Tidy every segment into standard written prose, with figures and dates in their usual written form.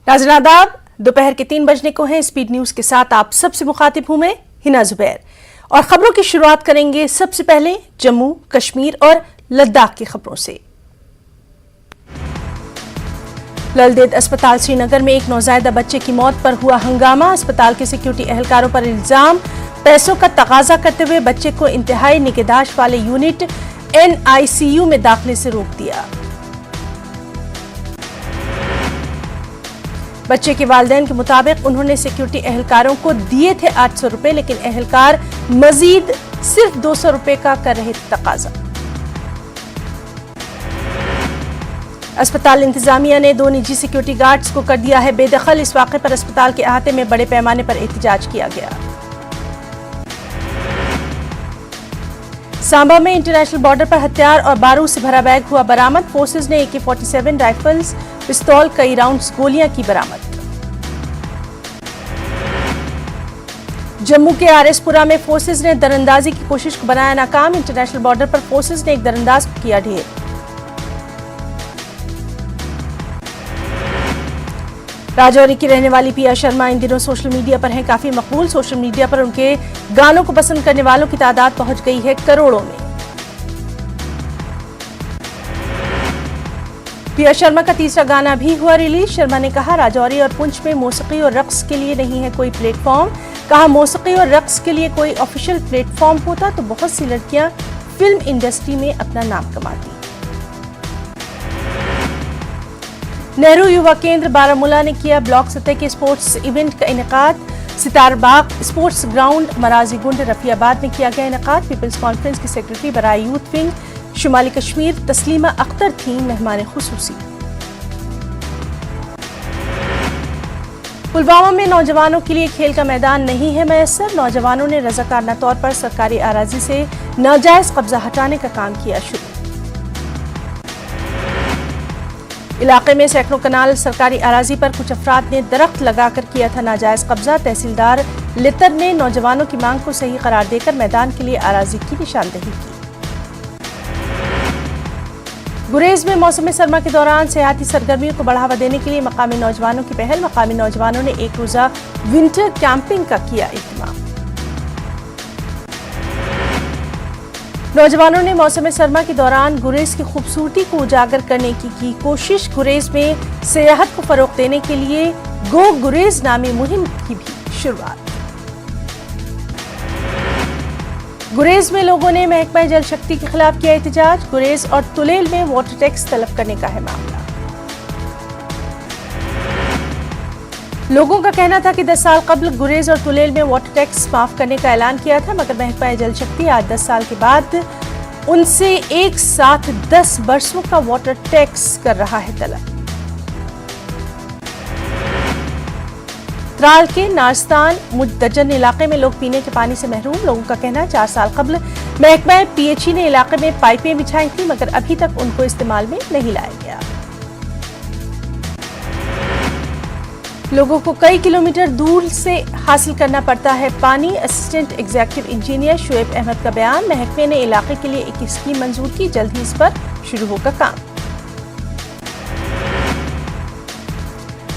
नाज़रीन आदाब, दोपहर के 3 बजने को हैं। स्पीड न्यूज के साथ आप सबसे मुखातिब हूं मैं हिना जुबैर और खबरों की शुरुआत करेंगे सबसे पहले जम्मू कश्मीर और लद्दाख की खबरों से। ललदेद अस्पताल श्रीनगर में एक नौज़ायदा बच्चे की मौत पर हुआ हंगामा। अस्पताल के सिक्योरिटी एहलकारों पर इल्जाम, पैसों का तकाजा करते हुए बच्चे को इंतहाई निगहदाश्त वाले यूनिट NICU में दाखिले से रोक दिया। बच्चे के वालिदैन के मुताबिक उन्होंने सिक्योरिटी एहलकारों को दिए थे 800 रुपए, लेकिन एहलकार मजीद सिर्फ 200 रुपए का कर रहे तकाजा। अस्पताल इंतजामिया ने 2 निजी सिक्योरिटी गार्ड्स को कर दिया है बेदखल। इस वाक़े पर अस्पताल के अहाते में बड़े पैमाने पर एहतजाज किया गया। सांबा में इंटरनेशनल बॉर्डर पर हथियार और बारूद से भरा बैग हुआ बरामद। फोर्सेज ने AK-47 राइफल्स, पिस्तौल, कई राउंड्स गोलियां की बरामद। जम्मू के RS-पुरा में फोर्सेज ने दरअंदाजी की कोशिश को बनाया नाकाम। इंटरनेशनल बॉर्डर पर फोर्सेज ने एक दरअंदाज को किया ढेर। राजौरी की रहने वाली पिया शर्मा इन दिनों सोशल मीडिया पर हैं काफी मकबूल। सोशल मीडिया पर उनके गानों को पसंद करने वालों की तादाद पहुंच गई है करोड़ों में। पिया शर्मा का तीसरा गाना भी हुआ रिलीज। शर्मा ने कहा, राजौरी और पुंछ में मौसीकी और रक्स के लिए नहीं है कोई प्लेटफॉर्म। कहा, मौसीकी और रक्स के लिए कोई ऑफिशियल प्लेटफॉर्म होता तो बहुत सी लड़कियां फिल्म इंडस्ट्री में अपना नाम कमाती। नेहरू युवा केंद्र बारामूला ने किया ब्लॉक सतह के स्पोर्ट्स इवेंट का इनेकाद। सितार बाग स्पोर्ट्स ग्राउंड मराजी गुंड रफियाबाद में किया गया इनेकाद। पीपल्स कॉन्फ्रेंस की सेक्रेटरी बराए यूथ विंग शुमाली कश्मीर तस्लीमा अख्तर थी मेहमान खुसूसी। पुलवामा में नौजवानों के लिए खेल का मैदान नहीं है मैसर। नौजवानों ने रजाकारना तौर पर सरकारी अराजी से नाजायज कब्जा हटाने का काम किया शुरू। इलाके में सैकड़ों कनाल सरकारी अराजी पर कुछ अफराद ने दरख्त लगाकर किया था नाजायज कब्जा। तहसीलदार लितर ने नौजवानों की मांग को सही करार देकर मैदान के लिए अराजी की निशानदेही की। गुरेज में मौसम सरमा के दौरान सेहती सरगर्मियों को बढ़ावा देने के लिए मकामी नौजवानों की पहल। मकामी नौजवानों ने एक रोजा विंटर कैंपिंग का किया इत्मीनान। नौजवानों ने मौसम सरमा के दौरान गुरेज की खूबसूरती को उजागर करने की कोशिश। गुरेज में सियाहत को फरोग देने के लिए गो गुरेज नामी मुहिम की भी शुरुआत। गुरेज में लोगों ने महकमा जल शक्ति के खिलाफ किया एहतजाज। गुरेज और तुलेल में वाटर टैक्स तलब करने का है मामला। लोगों का कहना था कि 10 साल कबल गुरेज और तुलेल में वाटर टैक्स माफ करने का ऐलान किया था, मगर महकमा जल शक्ति आज 10 साल के बाद उनसे एक साथ 10 बरसों का वाटर टैक्स कर रहा है तलब। त्राल के नारस्तान मुद्दजन इलाके में लोग पीने के पानी से महरूम। लोगों का कहना है 4 साल कबल महकमा PHE ने इलाके में पाइपें बिछाई थी, मगर अभी तक उनको इस्तेमाल में नहीं लाया गया। लोगों को कई किलोमीटर दूर से हासिल करना पड़ता है पानी। Assistant executive engineer Shoaib Ahmed का बयान। महकमे ने इलाके के लिए एक स्कीम मंजूर की, जल्द ही इस पर शुरू होगा काम।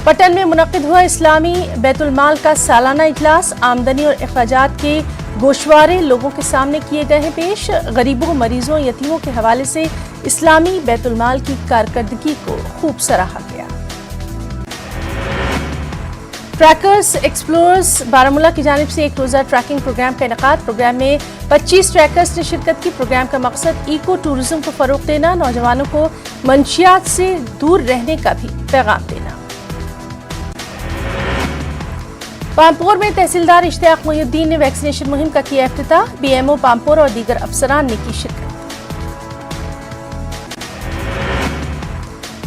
पटन में मुनक्किद हुआ इस्लामी बैतुल माल का सालाना इजलास। आमदनी और अखराजात के गोशवारे लोगों के सामने किए गए हैं पेश। गरीबों, मरीजों, यतीमों के हवाले से इस्लामी बैतुल माल की कारकर्दगी को खूब सराहा गया। ट्रैकर्स एक्सप्लोरर्स बारामूला की जानिब से एक रोजा ट्रैकिंग प्रोग्राम का इनेकाद। प्रोग्राम में 25 ट्रैकर्स ने शिरकत की। प्रोग्राम का मकसद इको टूरिज्म को फरोग देना, नौजवानों को मंशियात से दूर रहने का भी पैगाम देना। पामपोर में तहसीलदार इश्तियाक मोहिउद्दीन ने वैक्सीनेशन मुहिम का किया इफ्तिताह। BMO पामपोर और दीगर अफसरान ने की शिरकत।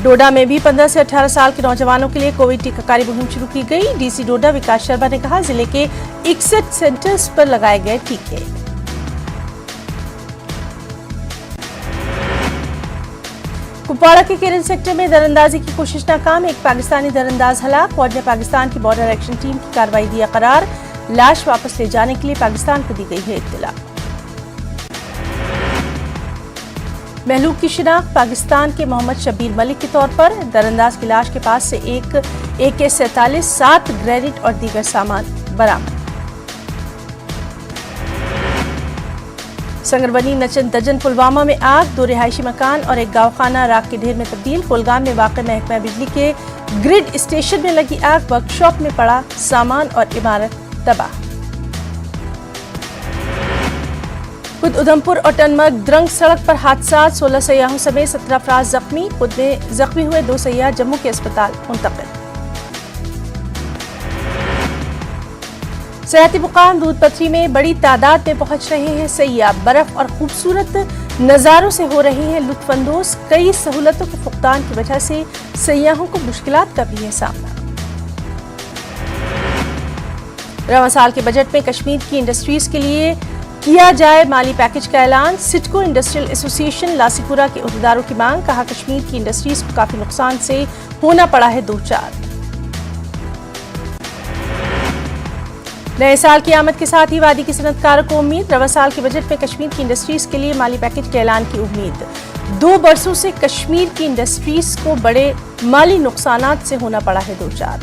डोडा में भी 15 से 18 साल के नौजवानों के लिए कोविड टीकाकारी मुहिम शुरू की गई। DC डोडा विकास शर्मा ने कहा, जिले के 61 सेंटर्स पर लगाए गए टीके। कुपवाड़ा के केरन सेक्टर में दरअंदाजी की कोशिश नाकाम। एक पाकिस्तानी दरअंदाज हलाक। फौज ने पाकिस्तान की बॉर्डर एक्शन टीम की कार्रवाई दिया करार। लाश वापस ले जाने के लिए पाकिस्तान को दी गई है इत्तला। महलूक की शिनाख्त पाकिस्तान के मोहम्मद शब्बीर मलिक के तौर पर। दरअंदाज की लाश के पास से एक AK-47, 7 ग्रेनेड और दीगर सामान बरामद। संगरवनी नचन दजन पुलवामा में आग, 2 रिहायशी मकान और एक गाँवखाना राख के ढेर में तब्दील। कुलगाम में वाक़ महकमा बिजली के ग्रिड स्टेशन में लगी आग, वर्कशॉप में पड़ा सामान और इमारत तबाह। खुद उधमपुर और टनमर्ग द्रंग सड़क पर हादसा, 16 सयाहों समेत 17 अफराद जख्मी। खुद में जख्मी हुए 2 सयाह जम्मू के अस्पताल मुंतकिल। सियाती मुकाम दूध पथरी में बड़ी तादाद में पहुंच रहे हैं सयाह। बर्फ और खूबसूरत नज़ारों से हो रहे हैं लुत्फानंदोज। कई सहूलतों के फुकदान की वजह से सयाहों को मुश्किलात का भी है सामना। रवां साल के बजट में कश्मीर की इंडस्ट्रीज के लिए किया जाए माली पैकेज का ऐलान। सिडको इंडस्ट्रियल एसोसिएशन लासीपुरा के अहदेदारों की मांग, कहा कश्मीर की इंडस्ट्रीज को काफी नुकसान से होना पड़ा है दो चार। नए साल की आमद के साथ ही वादी की सनतकारों को उम्मीद। रवां साल के बजट में कश्मीर की इंडस्ट्रीज के लिए माली पैकेज के ऐलान की उम्मीद। 2 बरसों से कश्मीर की इंडस्ट्रीज को बड़े माली नुकसानात से होना पड़ा है दो चार।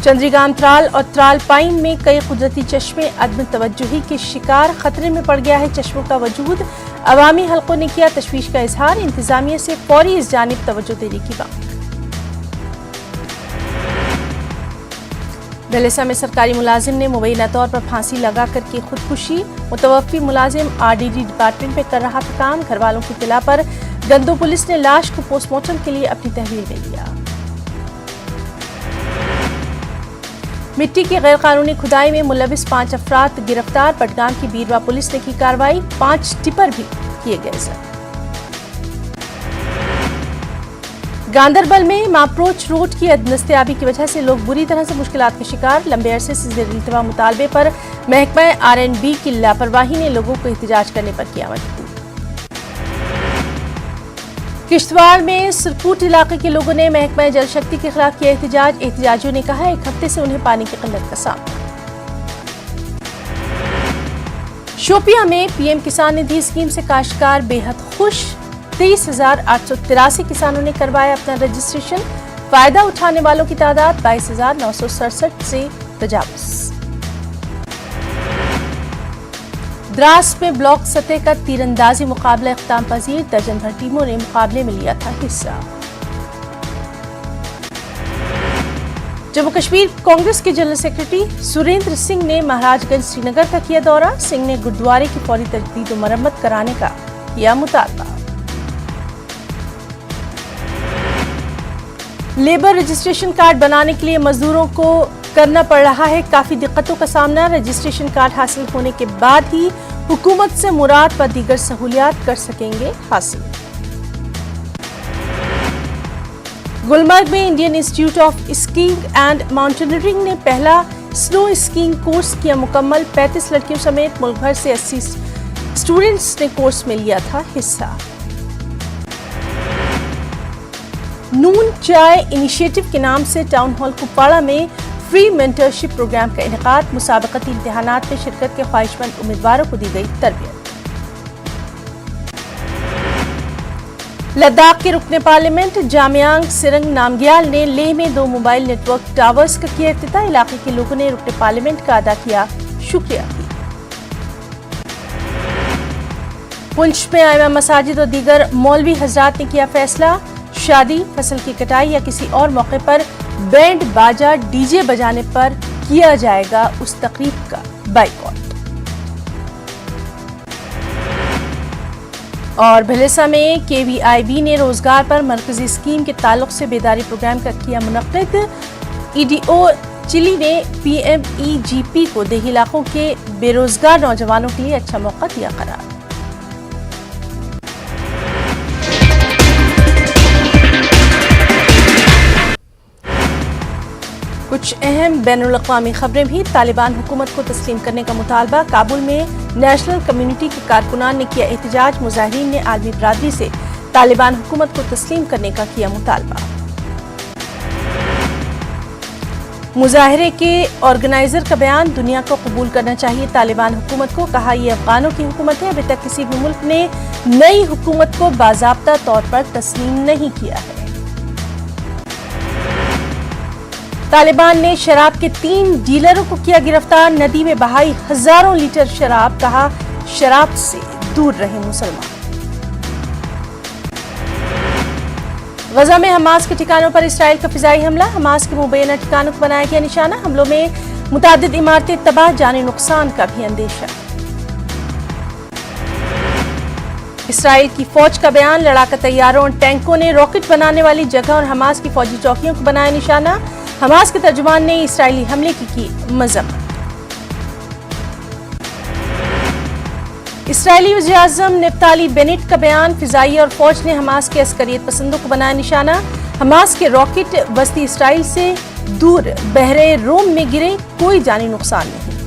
चंद्रीगाम त्राल और त्राल पाइन में कई कुदरती चश्मे अदम तवज्जुही के शिकार, खतरे में पड़ गया है चश्मों का वजूद। अवामी हलकों ने किया तशवीश का इजहार, इंतजामिया से फौरी इस जानिब तवज्जो देने की मांग। भलेसा में सरकारी मुलाजिम ने मुबैना तौर पर फांसी लगा कर की खुदकुशी। मुतवफ़्फ़ी मुलाजिम RDD डिपार्टमेंट में कर रहा था काम। घर वालों की इत्तला पर गंदो पुलिस ने लाश को पोस्टमार्टम के लिए अपनी तहवील में लिया। मिट्टी की गैर कानूनी खुदाई में मुलविस 5 अफराद गिरफ्तार। बडगाम की बीरवा पुलिस ने की कार्रवाई, 5 टिपर भी किए गए जब्त। गांदरबल में माप्रोच रोड की अदमदस्तियाबी की वजह से लोग बुरी तरह से मुश्किलात के शिकार। लंबे अरसे से ज़ेर-इल्तिवा मुतालबे पर महकमा RNB की लापरवाही ने लोगों को एहतजाज करने पर किया मजबूर। किश्तवाड़ में सुरकूट इलाके के लोगों ने महकमा जल शक्ति के खिलाफ किया एहतजाज। एहतजाजियों ने कहा 1 हफ्ते से उन्हें पानी की किल्लत का सामना। शोपियां में PM किसान निधि स्कीम से काश्तकार बेहद खुश। 23,883 किसानों ने करवाया अपना रजिस्ट्रेशन। फायदा उठाने वालों की तादाद 22,967 से तजावुज। द्रास में ब्लॉक सतह का तीरंदाजी मुकाबला इख्तिताम पजीर। दर्जन भर टीमों ने मुकाबले में लिया था हिस्सा। जम्मू कश्मीर कांग्रेस के जनरल सेक्रेटरी सुरेंद्र सिंह ने महाराजगंज श्रीनगर का किया दौरा। सिंह ने गुरुद्वारे की फौरी तजदीद व मरम्मत कराने का किया मुतालबा। लेबर रजिस्ट्रेशन कार्ड बनाने के लिए मजदूरों को करना पड़ रहा है काफी दिक्कतों का सामना। रजिस्ट्रेशन कार्ड हासिल होने के बाद ही हुकूमत से मुराद व दीगर सहूलियात कर सकेंगे हासिल। गुलमर्ग में Indian institute of skiing and mountaineering ने पहला स्नो स्कीइंग कोर्स किया मुकम्मल। 35 लड़कियों समेत मुल्क भर से 80 स्टूडेंट्स ने कोर्स में लिया था हिस्सा। नून चाय इनिशिएटिव के नाम से टाउन हॉल कुपवाड़ा में फ्री मेंटरशिप प्रोग्राम का इनेकाद। मुसाबकती इम्तिहानात में शिरकत के ख्वाहिशमंद उम्मीदवारों को दी गई तरबियत। लद्दाख के रुकने पार्लियामेंट जामयांग सिरंग नामग्याल ने लेह में 2 मोबाइल नेटवर्क टावर्स का किया इफ्तिताह। इलाके के लोगों ने रुकने पार्लियामेंट का अदा किया शुक्रिया। पुंछ में आइमा मसाजिद और दीगर मौलवी हजरात ने किया फैसला। शादी, फसल की कटाई या किसी और मौके पर बैंड बाजा डीजे बजाने पर किया जाएगा उस तकरीब का बाइकॉट। और भलेसा में KVIB ने रोजगार पर मरकजी स्कीम के ताल्लुक से बेदारी प्रोग्राम का किया मुनक्किद। EDO चिली ने PMEGP को देही इलाकों के बेरोजगार नौजवानों के लिए अच्छा मौका दिया करार। कुछ अहम बैनुल-अक़वामी खबरें भी। तालिबान हुकूमत को तस्लीम करने का मुतालबा। काबुल में नेशनल कम्युनिटी के कारकुनान ने किया एहतजाज। मुजाहिरीन ने आलमी बरादरी से तालिबान हुकूमत को तस्लीम करने का किया मुतालबा। मुजाहरे के ऑर्गेनाइजर का बयान, दुनिया को कबूल करना चाहिए तालिबान हुकूमत को, कहा ये अफगानों की हुकूमत है, अभी तक किसी भी मुल्क ने नई हुकूमत को बाज़ाब्ता तौर पर तस्लीम नहीं किया है। तालिबान ने शराब के 3 डीलरों को किया गिरफ्तार, नदी में बहाई हजारों लीटर शराब, कहा शराब से दूर रहे मुसलमान। गजा में हमास के ठिकानों पर इसराइल का फिजाई हमला, हमास के मुबैना ठिकानों को बनाया गया निशाना, हमलों में मुतादिद इमारतें तबाह, जानी नुकसान का भी अंदेशा। इसराइल की फौज का बयान, लड़ाका तैयारों और टैंकों ने रॉकेट बनाने वाली जगह और हमास की फौजी चौकियों को बनाया निशाना, हमास के तर्जुमान ने इसराइली हमले की मजम्मत। इसराइली वज़ीर-ए-आज़म नेफ्ताली बेनेट का बयान, फिजाई और फौज ने हमास के अस्करियत पसंदों को बनाया निशाना, हमास के रॉकेट बस्ती इसराइल से दूर बहरे रोम में गिरे, कोई जानी नुकसान नहीं।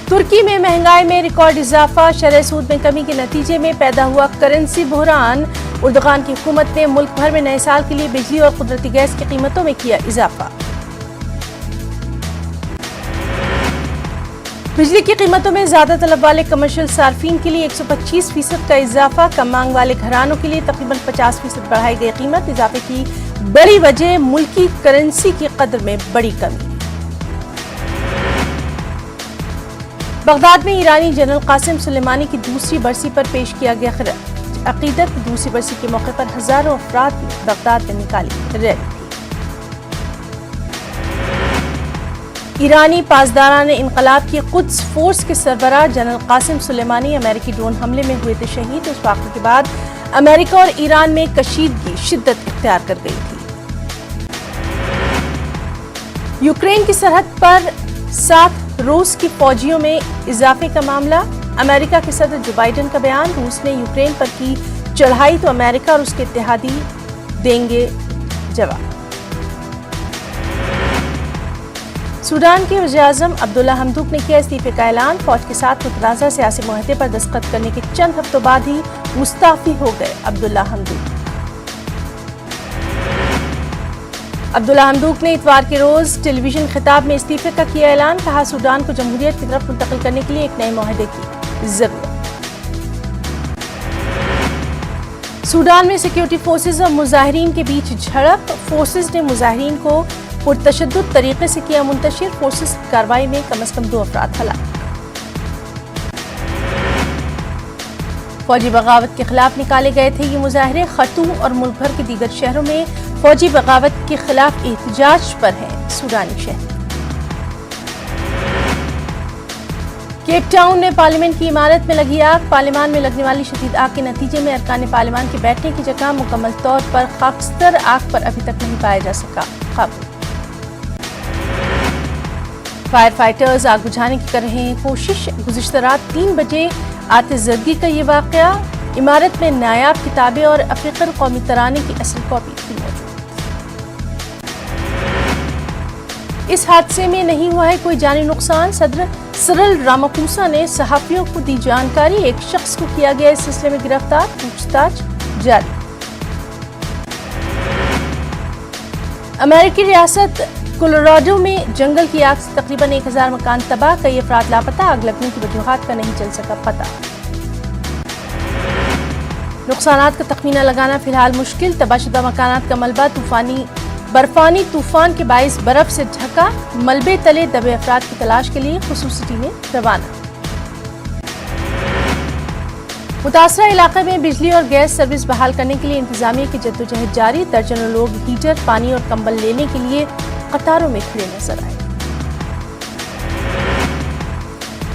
तुर्की में महंगाई में रिकॉर्ड इजाफा, शरह सूद में कमी के नतीजे में पैदा हुआ करेंसी बहरान, उर्दगान की हुकूमत ने मुल्क भर में नए साल के लिए बिजली और कुदरती गैस की कीमतों में किया इजाफा। बिजली की कीमतों में ज्यादा तलब वाले कमर्शियल सार्फिन के लिए 125% का इजाफा, कम मांग वाले घरानों के लिए तकरीबन 50% बढ़ाई गई कीमत, इजाफे की बड़ी वजह मुल्की करेंसी की कदर में बड़ी कमी। बगदाद में ईरानी जनरल कासिम सुलेमानी की दूसरी बरसी पर पेश किया गया खिराज अकीदत, दूसरी बरसी के मौके पर हजारों अफराद ने बगदाद में निकाली रैली। ईरानी पासदारान इनकलाब की कुद्स फोर्स के सरबराह जनरल कासिम सुलेमानी अमेरिकी ड्रोन हमले में हुए थे शहीद। उस वाक़े के बाद अमेरिका और ईरान में कशीदगी शिद्दत इख्तियार कर गई थी। यूक्रेन की सरहद पर 7 रूस की फौजियों में इजाफे का मामला, अमेरिका के सदर जो बाइडेन का बयान, रूस ने यूक्रेन पर की चढ़ाई तो अमेरिका और उसके इत्तेहादी देंगे जवाब। सूडान के वज़ीर-ए-आज़म अब्दुल्ला हमदूक ने किया इस्तीफे का ऐलान, फौज के साथ मुतनाज़ा सियासी मुआहदे पर दस्तखत करने के चंद हफ्तों बाद ही मुस्ताफी हो गए अब्दुल्ला हमदूक। अब्दुल्ला हमदूक ने इतवार के रोज टेलीविजन खिताब में इस्तीफे का किया ऐलान, कहा सूडान को जमहूरियत की तरफ मुंतकिल करने के लिए एक नए मुआहदे की जरूरत। सूडान में सिक्योरिटी फोर्सेज और मुजाहिरीन के बीच झड़प, फोर्सेज ने मुजाहिरीन को पुरतशद्दुद तरीके से किया मुंतशिर, फोर्सेज की कार्रवाई में कम से कम 2 अफराद हलाक। फौजी बगावत के खिलाफ निकाले गए थे ये मुजाहरे, खर्तूम और मुल्क भर के दीगर शहरों में फौजी बगावत के खिलाफ एहतजाज पर हैं सूडानी शहरी। केप टाउन में पार्लियामेंट की इमारत में लगी आग, पार्लियामान में लगने वाली शदीद आग के नतीजे में अरकान पार्लियामान के बैठने की जगह मुकम्मल तौर पर खाकस्तर आग पर अभी तक नहीं पाया जा सका काबू। फायर फाइटर्स आग बुझाने की कर रहे हैं कोशिश, गुज़िश्ता रात 3 बजे आतिशज़दगी का ये वाक़या, इमारत में नायाब किताबें और अफ्रीकन कौमी तराने की असली कॉपी थी मौजूद। इस हादसे में नहीं हुआ है कोई जानी नुकसान, सदर सिरिल रामाफोसा ने सहाफ़ियों को दी जानकारी, एक शख्स को किया गया इस सिलसिले में गिरफ्तार, पूछताछ जारी। अमेरिकी रियासत कोलोराडो में जंगल की आग से तकरीबन 1000 मकान तबाह, कई अफराद लापता, आग लगने की वजूहात का नहीं चल सका पता। नुकसानात का तखमीना लगाना फिलहाल मुश्किल, तबाहशुदा मकानात का मलबा बर्फानी तूफान के बाइस बर्फ से ढका, मलबे तले दबे अफराद की तलाश के लिए खुसूसी टीमें रवाना। मुतासरा इलाके में बिजली और गैस सर्विस बहाल करने के लिए इंतजामिया की जद्दोजहद जारी, दर्जनों लोग हीटर, पानी और कंबल लेने के लिए कतारों में खड़े नजर आए।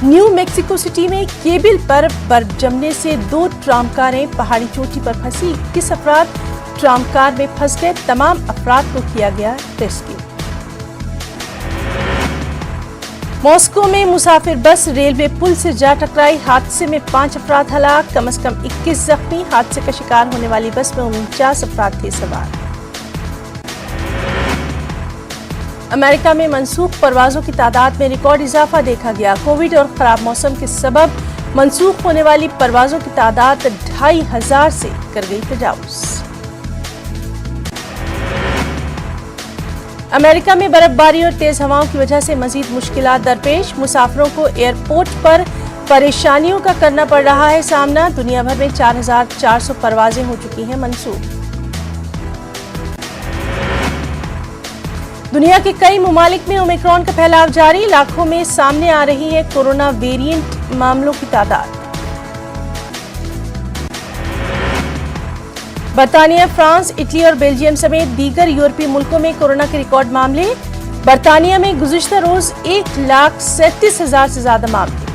न्यू मैक्सिको सिटी में केबल पर बर्फ जमने से 2 ट्राम कारें पहाड़ी चोटी पर फंसी, 21 अफराद ट्राम कार में फंस गए, तमाम अफराद को किया गया रेस्क्यू। मॉस्को में मुसाफिर बस रेलवे पुल से जा टकराई, हादसे में 5 अफराद हलाक, कम से कम 21 जख्मी, हादसे का शिकार होने वाली बस में 49 अफराद थे सवार। अमेरिका में मनसूख परवाजों की तादाद में रिकॉर्ड इजाफा देखा गया, कोविड और खराब मौसम के सबब मनसूख होने वाली परवाजों की तादाद 2500 से कर गई तजावुज। अमेरिका में बर्फबारी और तेज हवाओं की वजह से मजीद मुश्किलात दरपेश, मुसाफिरों को एयरपोर्ट पर परेशानियों का करना पड़ रहा है सामना। दुनिया भर में 4,400 परवाजें हो चुकी हैं मंसूख। दुनिया के कई ममालिक में ओमिक्रॉन का फैलाव जारी, लाखों में सामने आ रही है कोरोना वेरिएंट मामलों की तादाद। बर्तानिया, फ्रांस, इटली और बेल्जियम समेत दीगर यूरोपीय मुल्कों में कोरोना के रिकॉर्ड मामले। बर्तानिया में गुज़िश्ता रोज 1,37,000 से ज्यादा मामले।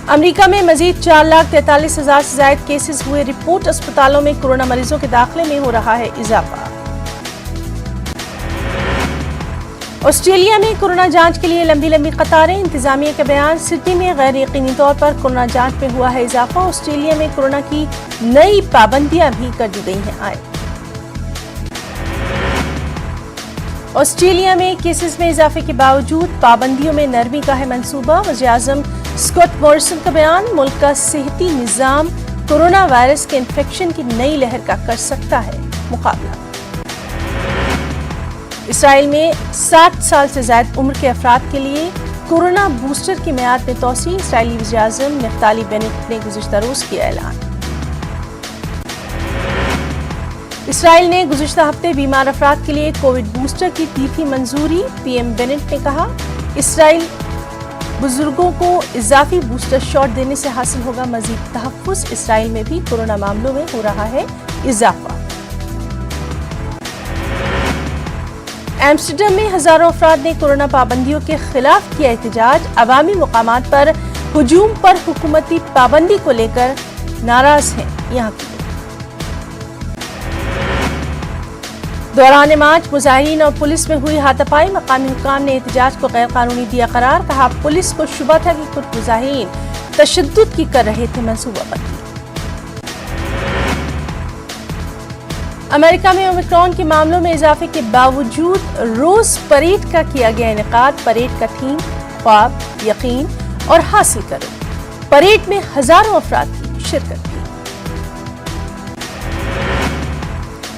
अमेरिका में मजीद 4,43,000 से ज्यादा केसेस हुए रिपोर्ट। अस्पतालों में कोरोना मरीजों के दाखिले में हो रहा है इजाफा। ऑस्ट्रेलिया में कोरोना जांच के लिए लंबी लंबी कतारें, इंतजामिया का बयान। सिडनी में गैर यकीनी तौर पर कोरोना जांच में हुआ है इजाफा। ऑस्ट्रेलिया में कोरोना की नई पाबंदियां भी कर दी गई हैं आए। ऑस्ट्रेलिया में केसेस में इजाफे के बावजूद पाबंदियों में नरमी का है मंसूबा। वज़ीर-ए-आज़म स्कॉट मॉरिसन का बयान, मुल्क का सेहती निज़ाम कोरोना वायरस के इन्फेक्शन की नई लहर का कर सकता है मुकाबला। इसराइल में 60 साल से ज्यादा उम्र के अफराद के लिए कोरोना बूस्टर की मियाद में तोसी। इसराइली वज़ीर-ए-आज़म नफ्ताली बेनेट ने गुज़िश्ता रोज किया ऐलान। इसराइल ने गुज़िश्ता हफ्ते बीमार अफराद के लिए कोविड बूस्टर की दी थी मंजूरी। पीएम बेनेट ने कहा, इसराइल बुजुर्गों को इजाफी बूस्टर शॉट देने से हासिल होगा मजीद तहफ़्फ़ुज़। इसराइल में भी कोरोना मामलों में हो रहा है इजाफा। एम्स्टर्डम में हजारों अफराद ने कोरोना पाबंदियों के खिलाफ किया एहतजाज। अवामी मुकामात पर हुजूम पर हुकूमती पाबंदी को लेकर नाराज हैं यहाँ के लोग। दौरान मार्च मुजाहिरीन और पुलिस में हुई हाथापाई। मकामी हुक्काम ने एहतजाज को गैर कानूनी दिया करार। कहा, पुलिस को शुबा था कि कुछ मुजाहिरीन तशद्दुद की कर रहे थे मंसूबाबंदी। अमेरिका में ओमिक्रॉन के मामलों में इजाफे के बावजूद रोज परेड का किया गया इनेकाद। परेड का थीम ख्वाब, यकीन और हासिल करो। परेड में हजारों अफराद की शिरकत की।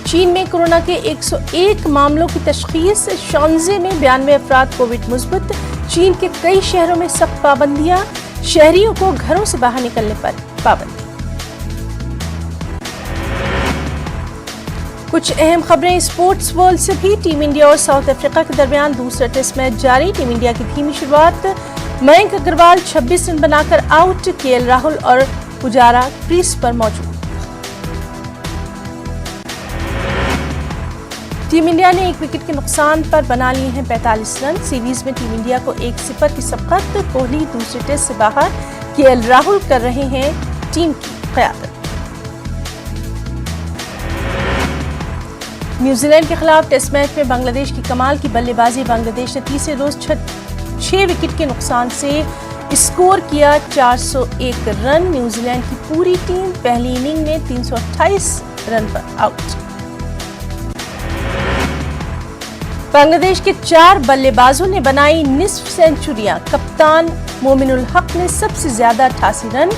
चीन में कोरोना के 101 मामलों की तशखीस। शांजे में 92 अफराद कोविड मुस्बत। चीन के कई शहरों में सख्त पाबंदियां, शहरियों को घरों से बाहर निकलने पर पाबंदी। कुछ अहम खबरें स्पोर्ट्स वर्ल्ड से भी। टीम इंडिया और साउथ अफ्रीका के दरमियान दूसरा टेस्ट मैच जारी। टीम इंडिया की धीमी शुरुआत। मयंक अग्रवाल 26 रन बनाकर आउट। केएल राहुल और पुजारा क्रीज पर मौजूद। टीम इंडिया ने 1 विकेट के नुकसान पर बना लिए हैं 45 रन। सीरीज में टीम इंडिया को 1-0 की सबकत। कोहली दूसरे टेस्ट से बाहर। केएल राहुल कर रहे हैं टीम की क़यादत। न्यूजीलैंड के खिलाफ टेस्ट मैच में बांग्लादेश की कमाल की बल्लेबाजी। बांग्लादेश ने तीसरे रोज 6 विकेट के नुकसान से स्कोर किया 401 रन। न्यूजीलैंड की पूरी टीम पहली इनिंग में 328 रन पर आउट। बांग्लादेश के 4 बल्लेबाजों ने बनाई निस्फ सेंचुरियां। कप्तान मोमिनुल हक ने सबसे ज्यादा 88 रन।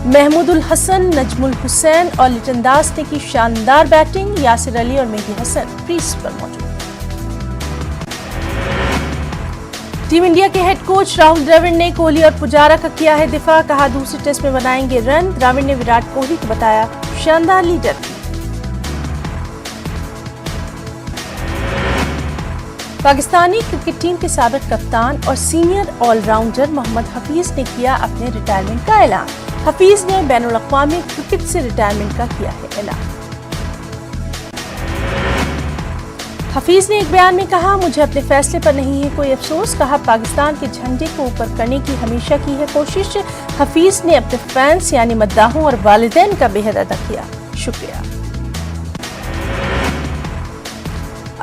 महमूदुल हसन, नजमुल हुसैन और लिटन दास ने की शानदार बैटिंग। यासिर अली और मेहदी हसन क्रीज पर मौजूद। टीम इंडिया के हेड कोच राहुल द्रविड़ ने कोहली और पुजारा का किया है दिफा। कहा, दूसरे टेस्ट में बनाएंगे रन। द्रविड़ ने विराट कोहली को बताया शानदार लीडर। पाकिस्तानी क्रिकेट टीम के साबिक कप्तान और सीनियर ऑलराउंडर मोहम्मद हफीज ने किया अपने रिटायरमेंट का ऐलान। हफीज ने बैनुल अक़वामी क्रिकेट से रिटायरमेंट का किया है ऐलान। हफीज ने एक बयान में कहा, मुझे अपने फैसले पर नहीं है कोई अफसोस। कहा, पाकिस्तान के झंडे को ऊपर करने की हमेशा की है कोशिश। हफीज ने अपने फैंस यानी मद्दाहों और वालिदैन का बेहद अदा किया शुक्रिया।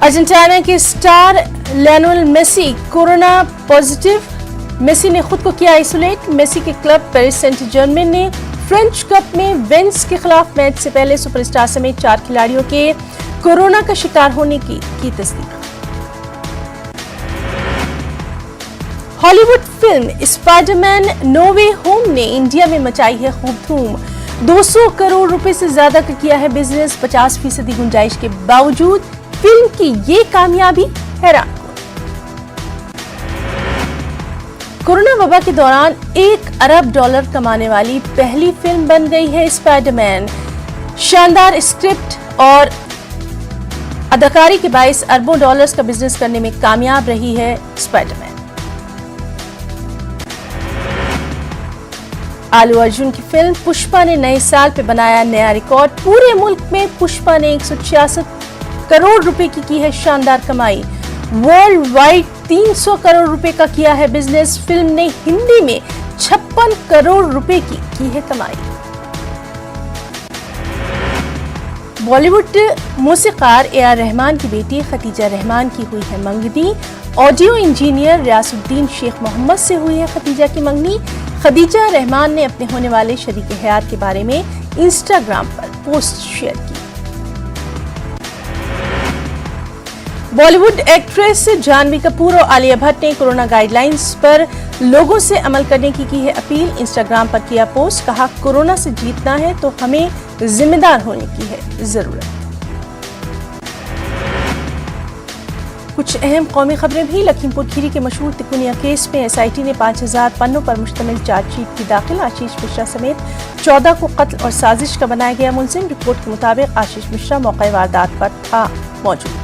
अर्जेंटीना के star Lionel Messi corona positive. Messi ने खुद को किया आइसोलेट। मेसी के क्लब पेरिस सेंट जर्मेन ने फ्रेंच कप में वेंस के खिलाफ मैच से पहले सुपरस्टार समेत 4 खिलाड़ियों के कोरोना का शिकार होने की तस्दीक। हॉलीवुड फिल्म स्पाइडरमैन नो वे होम ने इंडिया में मचाई है खूब धूम। 200 करोड़ रुपए से ज्यादा का किया है बिजनेस। 50% गुंजाइश के बावजूद फिल्म की ये कामयाबी हैरान। कोरोना वबा के दौरान $1 अरब कमाने वाली पहली फिल्म बन गई है स्पाइडरमैन। शानदार स्क्रिप्ट और अदाकारी के बाइस अरबों डॉलर्स का बिजनेस करने में कामयाब रही है स्पाइडरमैन। आलू अर्जुन की फिल्म पुष्पा ने नए साल पे बनाया नया रिकॉर्ड। पूरे मुल्क में पुष्पा ने 166 करोड़ रुपए की है शानदार कमाई। वर्ल्ड वाइड 300 करोड़ रुपए का किया है बिजनेस। फिल्म ने हिंदी में 56 करोड़ रुपए की है कमाई। बॉलीवुड मौसीकार ए.आर. रहमान की बेटी खदीजा रहमान की हुई है मंगनी। ऑडियो इंजीनियर रियासुद्दीन शेख मोहम्मद से हुई है खदीजा की मंगनी। खदीजा रहमान ने अपने होने वाले शरीक हयात के बारे में इंस्टाग्राम पर पोस्ट शेयर की। बॉलीवुड एक्ट्रेस जानवी कपूर और आलिया भट्ट ने कोरोना गाइडलाइंस पर लोगों से अमल करने की है अपील। इंस्टाग्राम पर किया पोस्ट, कहा कोरोना से जीतना है तो हमें जिम्मेदार होने की है जरूरत। कुछ अहम कौमी खबरें भी। लखीमपुर खीरी के मशहूर तिकुनिया केस में एसआईटी ने 5000 पन्नों पर मुश्तमिल चार्जशीट की दाखिल। आशीष मिश्रा समेत 14 को कत्ल और साजिश का बनाया गया मुलजिम। रिपोर्ट के मुताबिक आशीष मिश्रा मौके वारदात पर था मौजूद।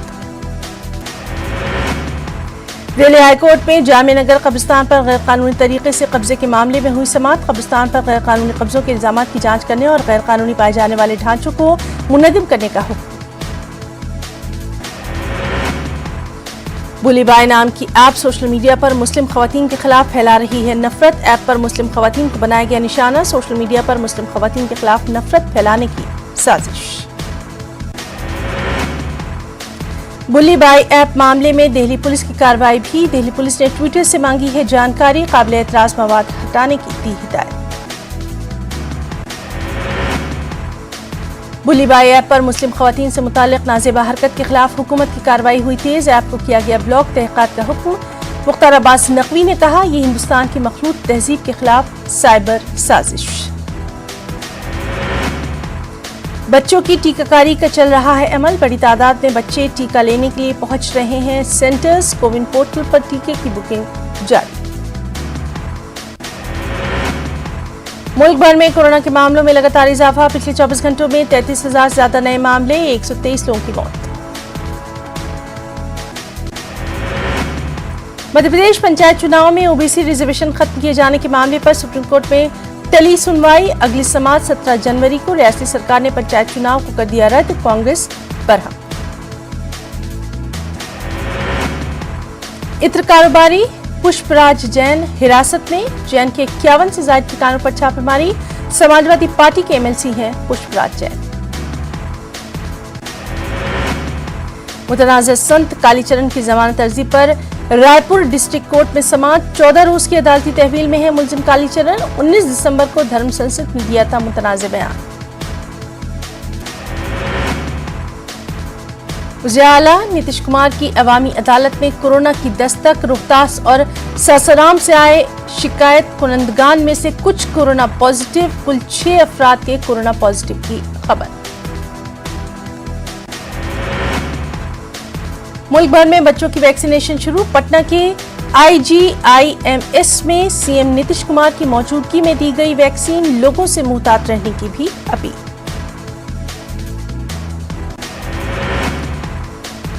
दिल्ली हाईकोर्ट में जामिया नगर कब्रिस्तान पर गैर कानूनी तरीके से कब्जे के मामले में हुई समाअत। कब्रिस्तान पर गैर कानूनी कब्जों के इल्जाम की जांच करने और गैर कानूनी पाए जाने वाले ढांचों को मुनज़्ज़म करने का हुक्म। बुली बाय नाम की ऐप सोशल मीडिया पर मुस्लिम खवातीन के खिलाफ फैला रही है नफरत। ऐप पर मुस्लिम खवातीन को बनाया गया निशाना। सोशल मीडिया पर मुस्लिम खवातीन के खिलाफ नफरत फैलाने की साजिश। बुली बाय ऐप मामले में दिल्ली पुलिस की कार्रवाई भी। दिल्ली पुलिस ने ट्विटर से मांगी है जानकारी। काबिल एतराज मवाद हटाने की दी हिदायत। बुली बाय ऐप पर मुस्लिम खवातीन से मुताल्लिक नाज़ेबा हरकत के खिलाफ हुकूमत की कार्रवाई हुई तेज। ऐप को किया गया ब्लॉक। तहक़ीक़ात का हुक्म। मुख्तार अब्बास नकवी ने कहा यह हिंदुस्तान की मखलूत तहजीब के खिलाफ साइबर साजिश। बच्चों की टीकाकारी का चल रहा है अमल। बड़ी तादाद में बच्चे टीका लेने के लिए पहुंच रहे हैं सेंटर्स। कोविन पोर्टल पर टीके की बुकिंग जारी। मुल्क भर में कोरोना के मामलों में लगातार इजाफा। पिछले 24 घंटों में 33,000 से ज्यादा नए मामले। 123 लोगों की मौत। मध्य प्रदेश पंचायत चुनाव में ओबीसी रिजर्वेशन खत्म किए जाने के मामले पर सुप्रीम कोर्ट में टली सुनवाई। अगली समाअत 17 जनवरी को। रियासती सरकार ने पंचायत चुनाव को कर दिया रद्द। कांग्रेस बरहम। इत्र कारोबारी पुष्पराज जैन हिरासत में। जैन के 51 से ज्यादा ठिकानों पर छापेमारी। समाजवादी पार्टी के एमएलसी हैं पुष्पराज जैन। मुतनाज़ संत कालीचरण की जमानत अर्जी पर रायपुर डिस्ट्रिक्ट कोर्ट में समाअत। 14 रोज की अदालती तहवील में है मुलजिम कालीचरण। 19 दिसंबर को धर्म संसद में दिया था मुतनाज़ बयान। वज़ीर-ए-आला नीतीश कुमार की अवामी अदालत में कोरोना की दस्तक। रोहतास और सासाराम से आए शिकायत कुनंदगान में से कुछ कोरोना पॉजिटिव। कुल 6 अफराद के कोरोना पॉजिटिव की खबर। मुल्क भर में बच्चों की वैक्सीनेशन शुरू। पटना के IGIMS में सीएम नीतीश कुमार की मौजूदगी में दी गई वैक्सीन। लोगों से मुहतात रहने की भी अपील।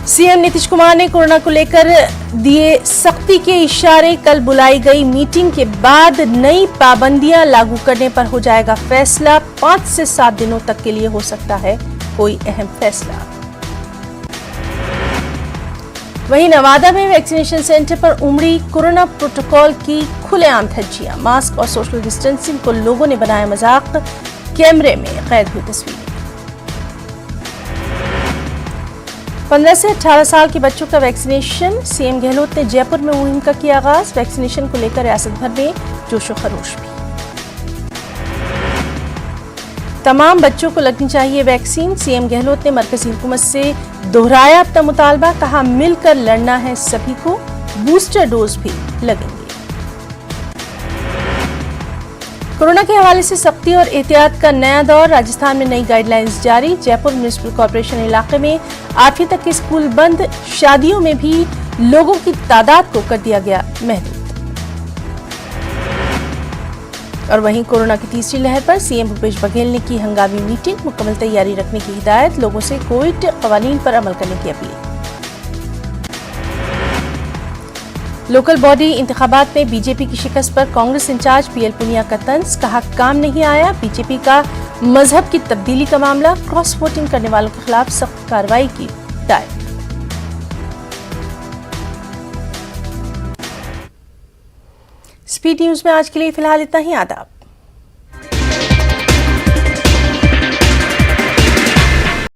सीएम नीतीश कुमार ने कोरोना को लेकर दिए सख्ती के इशारे। कल बुलाई गई मीटिंग के बाद नई पाबंदियां लागू करने पर हो जाएगा फैसला। 5 से 7 दिनों तक के लिए हो सकता है कोई अहम फैसला। वहीं नवादा में वैक्सीनेशन सेंटर पर उमड़ी कोरोना प्रोटोकॉल की खुलेआम धज्जियां। मास्क और सोशल डिस्टेंसिंग को लोगों ने बनाया मजाक। कैमरे में कैद हुई तस्वीरें। 15 से 18 साल के बच्चों का वैक्सीनेशन। सीएम गहलोत ने जयपुर में मुहिम का किया आगाज। वैक्सीनेशन को लेकर रियासत भर में जोशो खरोश भी। तमाम बच्चों को लगनी चाहिए वैक्सीन। सीएम गहलोत ने मरकजी हुकूमत से दोहराया अपना मुतालबा। कहा मिलकर लड़ना है सभी को। बूस्टर डोज भी लगेंगे। कोरोना के हवाले से सख्ती और एहतियात का नया दौर, राजस्थान में नई गाइडलाइंस जारी। जयपुर म्युनिसिपल कॉर्पोरेशन इलाके में 8वीं तक के स्कूल बंद, शादियों में भी लोगों की तादाद को कर दिया गया महदूद। और वहीं कोरोना की तीसरी लहर पर सीएम भूपेश बघेल ने की हंगामी मीटिंग, मुकम्मल तैयारी रखने की हिदायत, लोगों से कोविड कवानीन पर अमल करने की अपील। लोकल बॉडी इंतखाबात में बीजेपी की शिकस्त पर कांग्रेस इंचार्ज पीएल पुनिया का तंज, कहा काम नहीं आया बीजेपी का मजहब की तब्दीली का मामला, क्रॉस वोटिंग करने वालों के खिलाफ सख्त कार्रवाई की हिदायत। स्पीड न्यूज में आज के लिए फिलहाल इतना ही। आदाब।